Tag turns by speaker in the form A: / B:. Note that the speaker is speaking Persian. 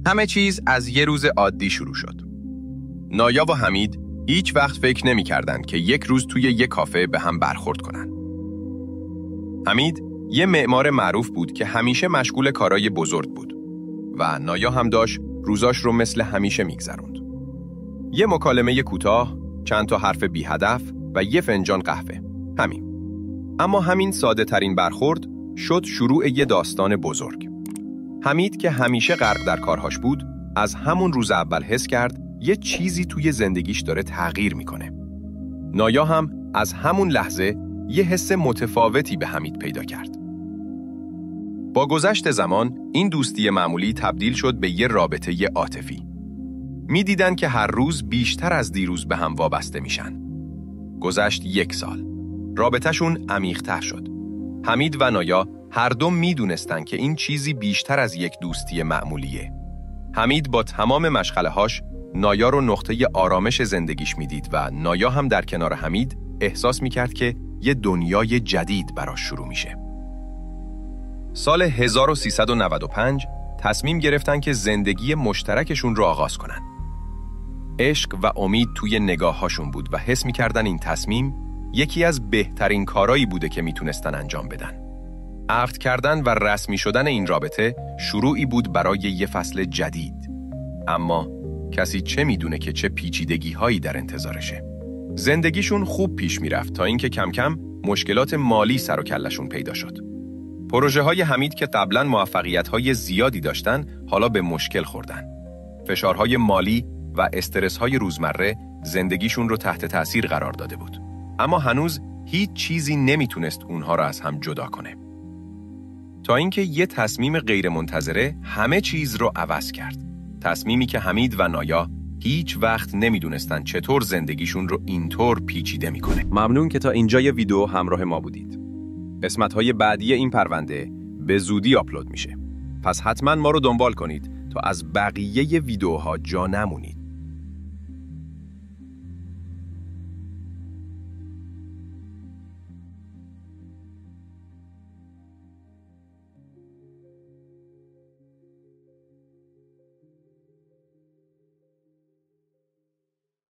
A: همه چیز از یه روز عادی شروع شد. نایا و حمید هیچ وقت فکر نمی‌کردند که یک روز توی یک کافه به هم برخورد کنن. حمید یه معمار معروف بود که همیشه مشغول کارای بزرگ بود و نایا هم داشت روزاش رو مثل همیشه میگذروند. یه مکالمه کوتاه، چند تا حرف بی هدف و یه فنجان قهوه. همین. اما همین ساده ترین برخورد شد شروع یه داستان بزرگ. حمید که همیشه غرق در کارهاش بود، از همون روز اول حس کرد یه چیزی توی زندگیش داره تغییر میکنه. نایا هم از همون لحظه یه حس متفاوتی به حمید پیدا کرد. با گذشت زمان، این دوستی معمولی تبدیل شد به یه رابطه عاطفی. می‌دیدن که هر روز بیشتر از دیروز به هم وابسته میشن. گذشت 1 سال. رابطه‌شون عمیق‌تر شد. حمید و نایا هر دو می‌دونستن که این چیزی بیشتر از یک دوستی معمولیه. حمید با تمام مشغله‌هاش نایا رو نقطه آرامش زندگیش می‌دید و نایا هم در کنار حمید احساس می‌کرد که یه دنیای جدید براش شروع میشه. سال 1395 تصمیم گرفتن که زندگی مشترکشون رو آغاز کنن. عشق و امید توی نگاه‌هاشون بود و حس می‌کردن این تصمیم یکی از بهترین کارایی بوده که میتونستن انجام بدن. عقد کردن و رسمی شدن این رابطه شروعی بود برای یه فصل جدید. اما کسی چه میدونه که چه پیچیدگی‌هایی در انتظارشه. زندگیشون خوب پیش میرفت تا اینکه کم کم مشکلات مالی سر و کله‌شون پیدا شد. پروژه‌های حمید که قبلاً موفقیت‌های زیادی داشتن، حالا به مشکل خوردن. فشارهای مالی و استرس‌های روزمره زندگیشون رو تحت تأثیر قرار داده بود. اما هنوز هیچ چیزی نمیتونست اونها را از هم جدا کنه. تا اینکه یه تصمیم غیرمنتظره همه چیز رو عوض کرد. تصمیمی که حمید و نایا هیچ وقت نمیدونستن چطور زندگیشون رو اینطور پیچیده میکنه.
B: ممنون که تا اینجای ویدیو همراه ما بودید. قسمت‌های بعدی این پرونده به زودی آپلود میشه. پس حتما ما رو دنبال کنید تا از بقیه ویدیوها جا نمونید.